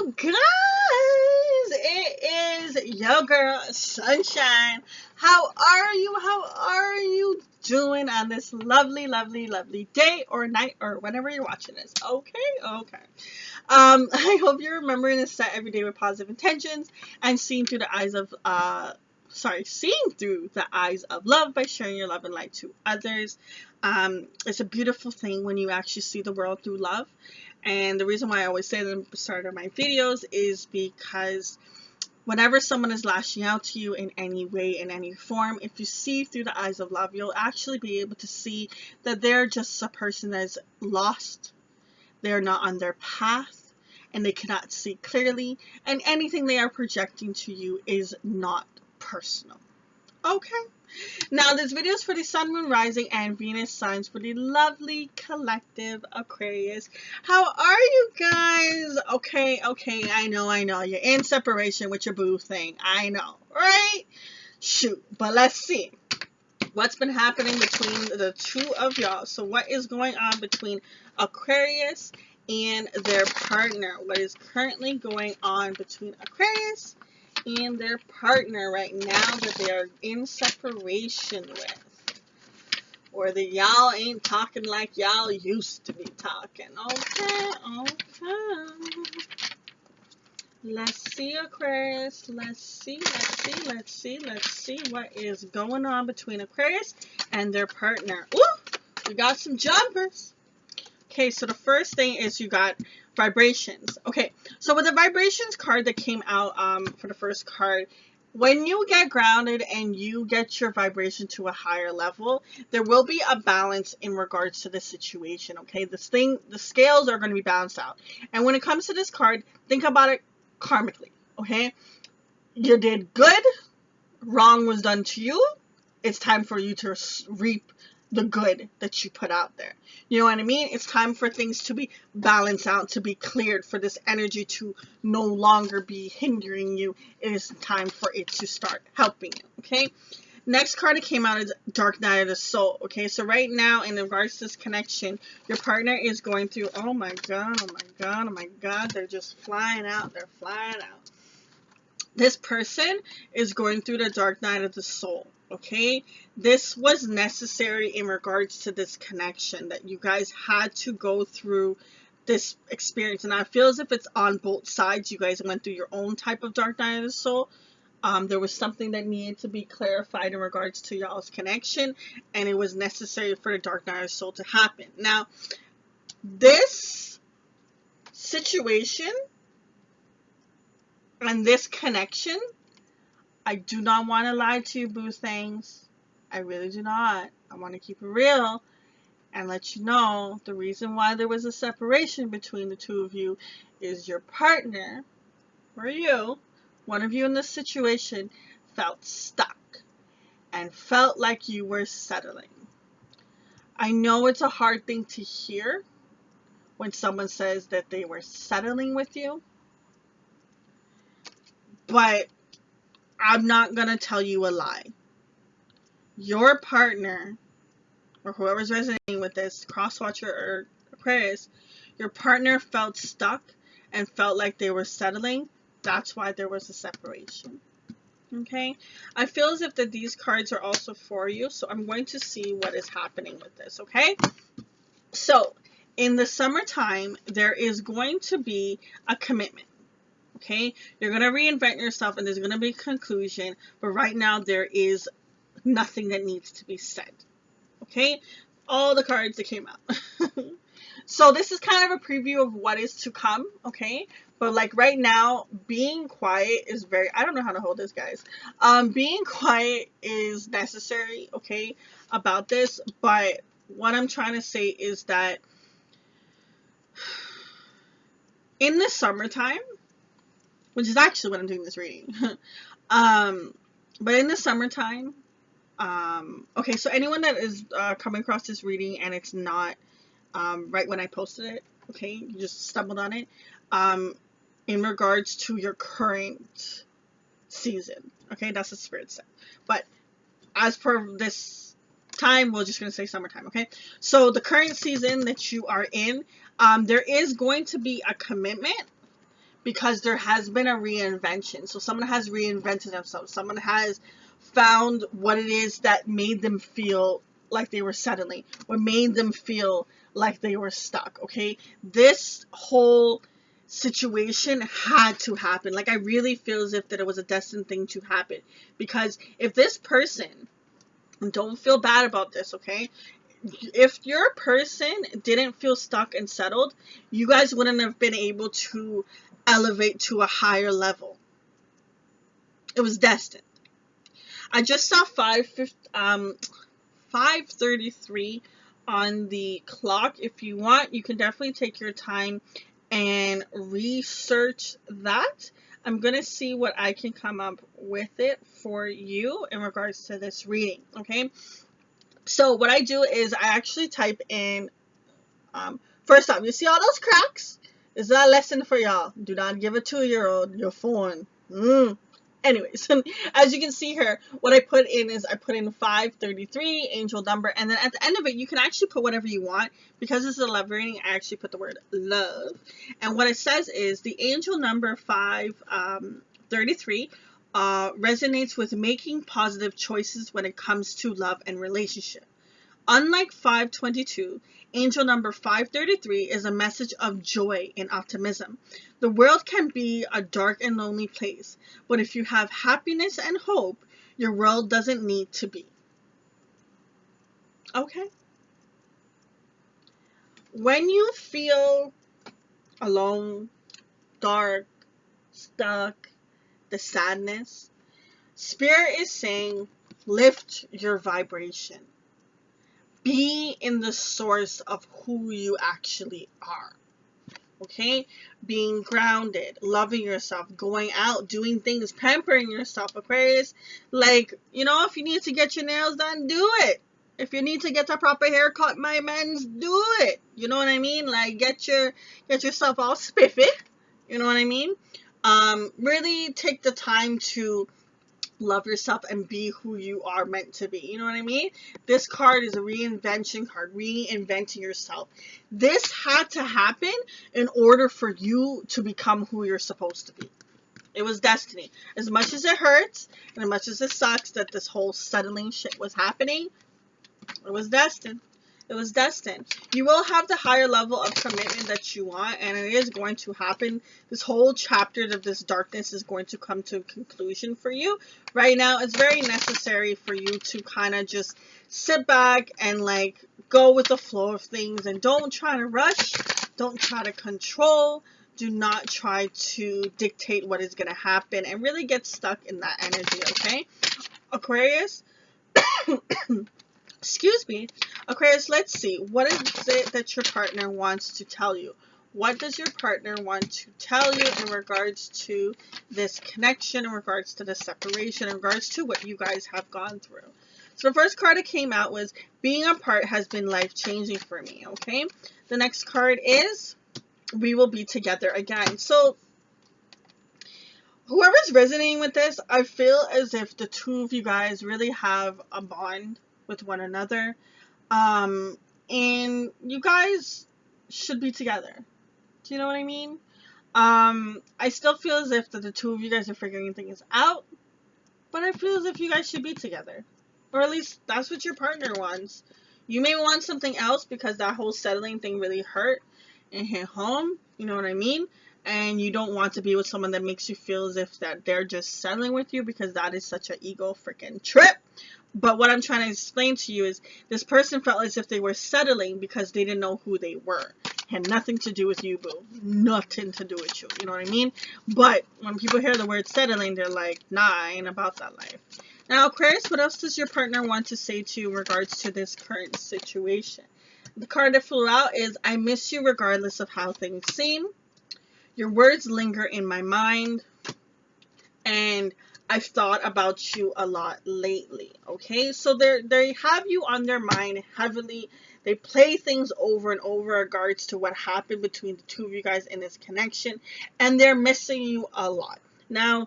you guys? It is your girl, Sunshine. How are you? How are you doing on this lovely, lovely, lovely day or night or whenever you're watching this? Okay. I hope you're remembering to set every day with positive intentions and seeing through the eyes of seeing through the eyes of love by sharing your love and light to others. It's a beautiful thing when you actually see the world through love. And the reason why I always say that at the start of my videos is because whenever someone is lashing out to you in any way, in any form, if you see through the eyes of love, you'll actually be able to see that they're just a person that's lost. They're not on their path and they cannot see clearly. And anything they are projecting to you is not personal. Okay. Now, this video is for the Sun, Moon, Rising, and Venus signs for the lovely collective Aquarius. How are you guys? Okay, I know. You're in separation with your boo thing. I know, right? Shoot, but let's see. What's been happening between the two of y'all? So what is going on between Aquarius and their partner? What is currently going on between Aquarius and their partner right now that they are in separation with? Or that y'all ain't talking like y'all used to be talking. Okay. Let's see, Aquarius. Let's see what is going on between Aquarius and their partner. Ooh, we got some jumpers. Okay, so the first thing is you got vibrations. Okay, so with the vibrations card that came out for the first card, when you get grounded and you get your vibration to a higher level, there will be a balance in regards to the situation. Okay, the scales are going to be balanced out. And when it comes to this card, think about it karmically. Okay, you did good, wrong was done to you. It's time for you to reap the good that you put out there. You know what I mean? It's time for things to be balanced out, to be cleared, for this energy to no longer be hindering you. It is time for it to start helping you. Okay? Next card that came out is Dark Night of the Soul. Okay, so right now, in regards to this connection, your partner is going through, oh my god, they're just flying out. They're flying out. This person is going through the Dark Night of the Soul. Okay, this was necessary in regards to this connection, that you guys had to go through this experience. And I feel as if it's on both sides. You guys went through your own type of Dark Night of the Soul. There was something that needed to be clarified in regards to y'all's connection, and it was necessary for the Dark Night of the Soul to happen. Now, this situation and this connection, I do not want to lie to you, boo things. I really do not. I want to keep it real and let you know the reason why there was a separation between the two of you is your partner, or you, one of you in this situation, felt stuck and felt like you were settling. I know it's a hard thing to hear when someone says that they were settling with you, but I'm not going to tell you a lie. Your partner, or whoever's resonating with this, Crosswatcher or Aquarius, your partner felt stuck and felt like they were settling. That's why there was a separation. Okay? I feel as if that these cards are also for you, so I'm going to see what is happening with this, okay? So, in the summertime, there is going to be a commitment. Okay, you're going to reinvent yourself and there's going to be a conclusion, but right now there is nothing that needs to be said. Okay, all the cards that came out. So this is kind of a preview of what is to come. Okay, but like right now, being quiet is I don't know how to hold this, guys. Being quiet is necessary, okay, about this, but what I'm trying to say is that in the summertime, which is actually what I'm doing this reading. But in the summertime, okay, so anyone that is coming across this reading and it's not right when I posted it, okay, you just stumbled on it, in regards to your current season, okay, that's what Spirit said. But as per this time, we're just going to say summertime, okay? So the current season that you are in, there is going to be a commitment because there has been a reinvention. So someone has reinvented themselves. Someone has found what it is that made them feel like they were settling, what made them feel like they were stuck. Okay, this whole situation had to happen. Like, I really feel as if that it was a destined thing to happen, because if this person, don't feel bad about this, okay, if your person didn't feel stuck and settled, you guys wouldn't have been able to elevate to a higher level. It was destined. I just saw 5:33 on the clock. If you want, you can definitely take your time and research that. I'm going to see what I can come up with it for you in regards to this reading, okay? So what I do is I actually type in, first off, you see all those cracks? Is that a lesson for y'all? Do not give a 2-year-old your phone. Anyways, as you can see here, what I put in is I put in 5:33, angel number, and then at the end of it, you can actually put whatever you want. Because this is a love reading, I actually put the word love. And what it says is the angel number 5:33 resonates with making positive choices when it comes to love and relationship. Unlike 5:22, angel number 5:33 is a message of joy and optimism. The world can be a dark and lonely place, but if you have happiness and hope, your world doesn't need to be. Okay? When you feel alone, dark, stuck, the sadness, Spirit is saying, lift your vibration. Be in the source of who you actually are. Okay? Being grounded, loving yourself, going out, doing things, pampering yourself, Aquarius. Like, you know, if you need to get your nails done, do it. If you need to get a proper haircut, my mans, do it. You know what I mean? Like, get yourself all spiffy. You know what I mean? Really take the time to love yourself and be who you are meant to be. You know what I mean? This card is a reinvention card, reinventing yourself. This had to happen in order for you to become who you're supposed to be. It was destiny. As much as it hurts and as much as it sucks that this whole settling shit was happening, it was destined. It was destined. You will have the higher level of commitment that you want, and it is going to happen. This whole chapter of this darkness is going to come to a conclusion for you. Right now, it's very necessary for you to kind of just sit back and like go with the flow of things, and don't try to rush. Don't try to control. Do not try to dictate what is going to happen, and really get stuck in that energy, okay? Aquarius? Excuse me. Aquarius, let's see. What is it that your partner wants to tell you? What does your partner want to tell you in regards to this connection, in regards to the separation, in regards to what you guys have gone through? So the first card that came out was, being apart has been life-changing for me, okay? The next card is, we will be together again. So whoever's resonating with this, I feel as if the two of you guys really have a bond with one another, and you guys should be together. Do you know what I mean? I still feel as if that the two of you guys are figuring things out, but I feel as if you guys should be together, or at least that's what your partner wants. You may want something else because that whole settling thing really hurt and hit home. You know what I mean? And you don't want to be with someone that makes you feel as if that they're just settling with you, because that is such an ego freaking trip. But what I'm trying to explain to you is, this person felt as if they were settling because they didn't know who they were. Had nothing to do with you, boo. Nothing to do with you. You know what I mean? But when people hear the word settling, they're like, nah, I ain't about that life. Now, Aquarius, what else does your partner want to say to you in regards to this current situation? The card that flew out is, I miss you regardless of how things seem. Your words linger in my mind. And I've thought about you a lot lately, okay? So they have you on their mind heavily. They play things over and over in regards to what happened between the two of you guys in this connection, and they're missing you a lot. Now,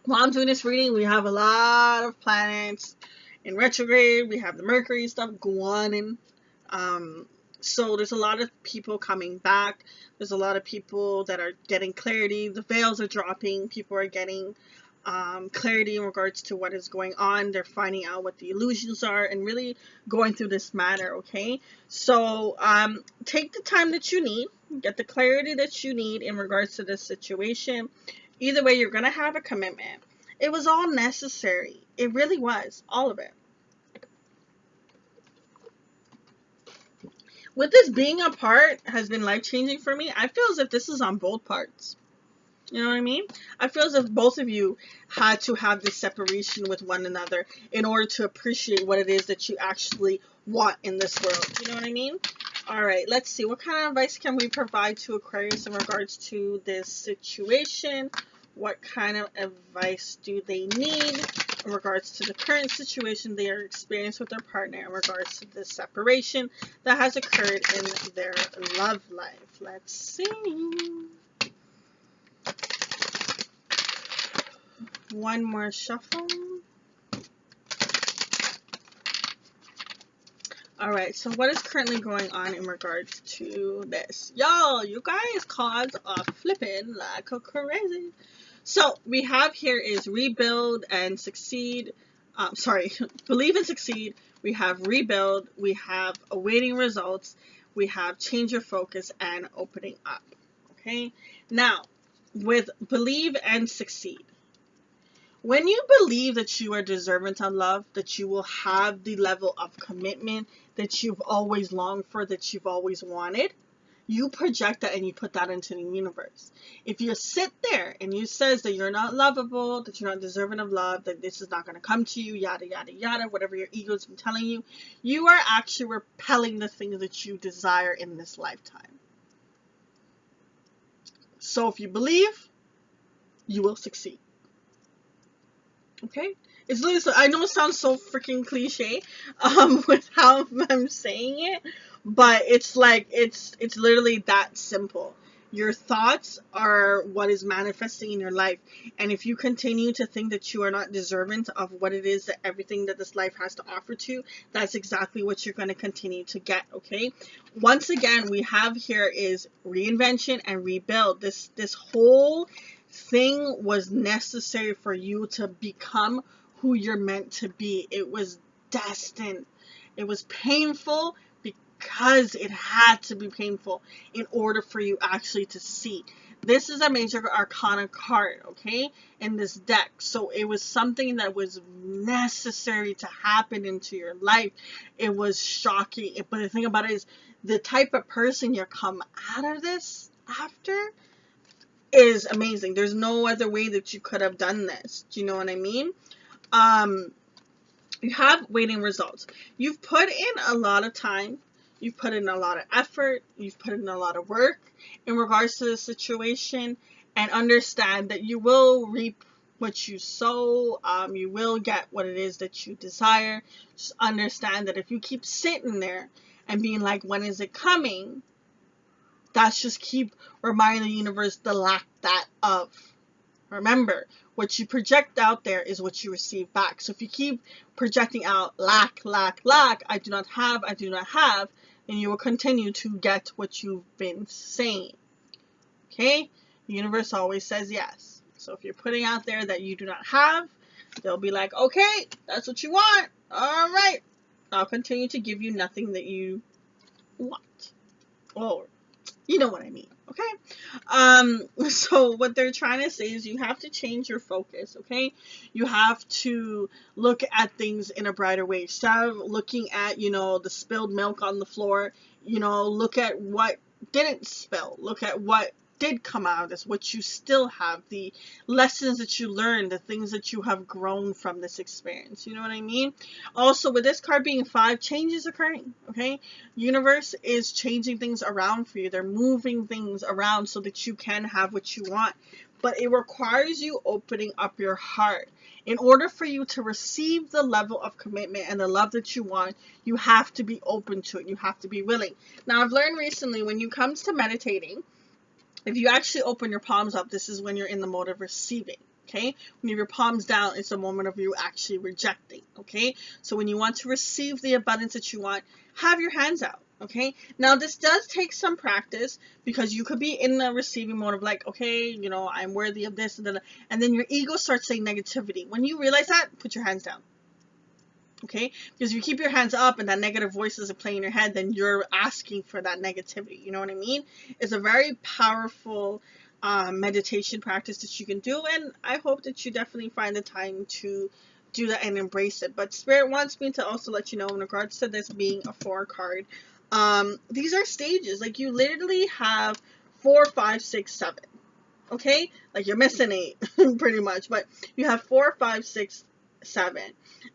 while I'm doing this reading, we have a lot of planets in retrograde. We have the Mercury stuff going on, So there's a lot of people coming back. There's a lot of people that are getting clarity. The veils are dropping. People are getting clarity in regards to what is going on. They're finding out what the illusions are and really going through this matter, okay? So take the time that you need. Get the clarity that you need in regards to this situation. Either way, you're going to have a commitment. It was all necessary. It really was. All of it. With this being apart has been life-changing for me. I feel as if this is on both parts. You know what I mean? I feel as if both of you had to have this separation with one another in order to appreciate what it is that you actually want in this world. You know what I mean? All right, let's see. What kind of advice can we provide to Aquarius in regards to this situation? What kind of advice do they need in regards to the current situation they are experiencing with their partner in regards to this separation that has occurred in their love life? Let's see. One more shuffle. Alright, so what is currently going on in regards to this? Y'all, you guys cards are flipping like a crazy. So, we have here is rebuild and succeed. Believe and succeed. We have rebuild. We have awaiting results. We have change your focus and opening up. Okay? Now, with believe and succeed. When you believe that you are deserving of love, that you will have the level of commitment that you've always longed for, that you've always wanted, you project that and you put that into the universe. If you sit there and you says that you're not lovable, that you're not deserving of love, that this is not going to come to you, yada, yada, yada, whatever your ego's been telling you, you are actually repelling the things that you desire in this lifetime. So if you believe, you will succeed. Okay, it's literally, I know it sounds so freaking cliche with how I'm saying it, but it's like it's literally that simple. Your thoughts are what is manifesting in your life, and if you continue to think that you are not deserving of what it is, that everything that this life has to offer to you, that's exactly what you're going to continue to get. Okay, once again, we have here is reinvention and rebuild. This whole thing was necessary for you to become who you're meant to be. It was destined. It was painful because it had to be painful in order for you actually to see. This is a major arcana card, okay, in this deck. So it was something that was necessary to happen into your life. It was shocking. But the thing about it is the type of person you come out of this after is amazing. There's no other way that you could have done this. Do you know what I mean? You have waiting results. You've put in a lot of time. You've put in a lot of effort. You've put in a lot of work in regards to the situation, and understand that you will reap what you sow. You will get what it is that you desire. Just understand that if you keep sitting there and being like, when is it coming? That's just keep reminding the universe the lack that of. Remember, what you project out there is what you receive back. So if you keep projecting out lack, lack, lack, I do not have, then you will continue to get what you've been saying. Okay? The universe always says yes. So if you're putting out there that you do not have, they'll be like, okay, that's what you want. All right. I'll continue to give you nothing that you want. Or you know what I mean, okay? So what they're trying to say is you have to change your focus, okay? You have to look at things in a brighter way. Instead of looking at, the spilled milk on the floor, look at what didn't spill. Look at what did come out of this, what you still have, the lessons that you learned, the things that you have grown from this experience. You know what I mean? Also, with this card being 5, change is occurring, okay? Universe is changing things around for you. They're moving things around so that you can have what you want. But it requires you opening up your heart. In order for you to receive the level of commitment and the love that you want, you have to be open to it. You have to be willing. Now, I've learned recently, when you comes to meditating, if you actually open your palms up, this is when you're in the mode of receiving, okay? When you have your palms down, it's the moment of you actually rejecting, okay? So when you want to receive the abundance that you want, have your hands out, Okay, now this does take some practice because you could be in the receiving mode of like, okay, you know, I'm worthy of this, and then your ego starts saying negativity. When you realize that, put your hands down. Okay, because if you keep your hands up and that negative voices are playing in your head, then you're asking for that negativity. You know what I mean? It's a very powerful meditation practice that you can do, and I hope that you definitely find the time to do that and embrace it. But Spirit wants me to also let you know, in regards to this being a 4 card, these are stages. Like, you literally have 4, 5, 6, 7. Okay, like you're missing 8 pretty much, but you have 4, 5, 6, 7.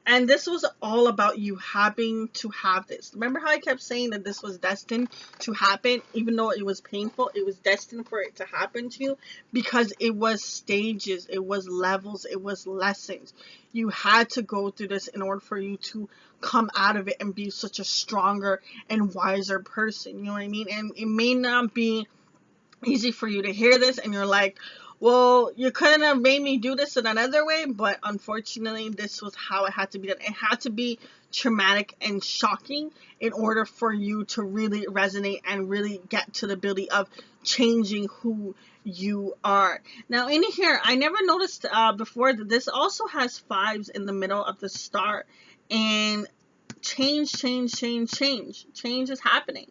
And this was all about you having to have this. Remember how I kept saying that this was destined to happen? Even though it was painful, it was destined for it to happen to you, because it was stages, it was levels, it was lessons. You had to go through this in order for you to come out of it and be such a stronger and wiser person. You know what I mean? And it may not be easy for you to hear this, and you're like, well, you couldn't have made me do this in another way, but unfortunately this was how it had to be done. It had to be traumatic and shocking in order for you to really resonate and really get to the ability of changing who you are. Now in here, I never noticed before that this also has 5s in the middle of the star, and change is happening.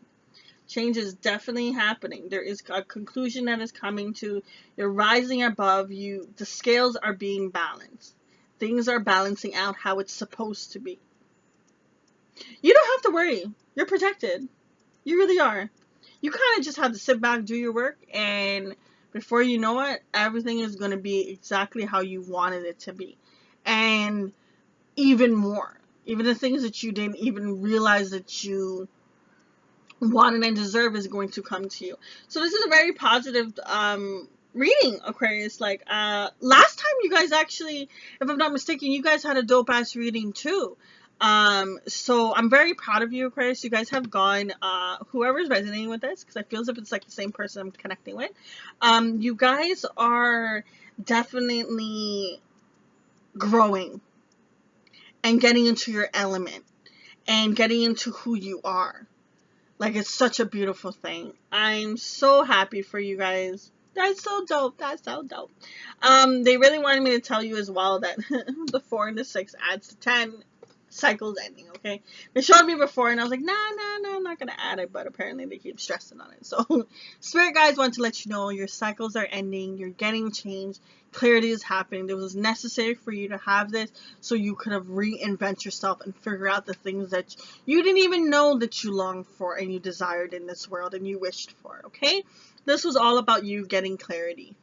Change is definitely happening. There is a conclusion that is coming to. You're rising above. The scales are being balanced. Things are balancing out how it's supposed to be. You don't have to worry. You're protected. You really are. You kind of just have to sit back, do your work, and before you know it, everything is going to be exactly how you wanted it to be. And even more. Even the things that you didn't even realize that you wanted and deserve is going to come to you. So this is a very positive reading, Aquarius. Like last time you guys actually, if I'm not mistaken, you guys had a dope ass reading too. So I'm very proud of you, Aquarius. You guys have gone, whoever's resonating with this, because I feel as if it's like the same person I'm connecting with. You guys are definitely growing and getting into your element and getting into who you are. Like, it's such a beautiful thing. I'm so happy for you guys. That's so dope. That's so dope. They really wanted me to tell you as well that the 4 and the 6 adds to 10. Cycles ending, okay? They showed me before, and I was like, nah, I'm not gonna add it, but apparently they keep stressing on it. So, Spirit guides want to let you know your cycles are ending, you're getting changed, clarity is happening. It was necessary for you to have this so you could have reinvent yourself and figure out the things that you didn't even know that you longed for and you desired in this world and you wished for, okay? This was all about you getting clarity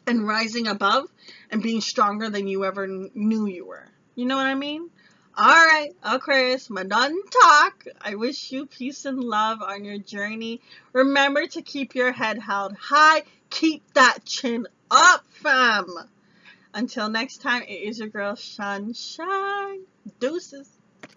and rising above and being stronger than you ever knew you were. You know what I mean? Alright, Aquarius, my done talk. I wish you peace and love on your journey. Remember to keep your head held high. Keep that chin up, fam. Until next time, it is your girl, Sunshine. Deuces.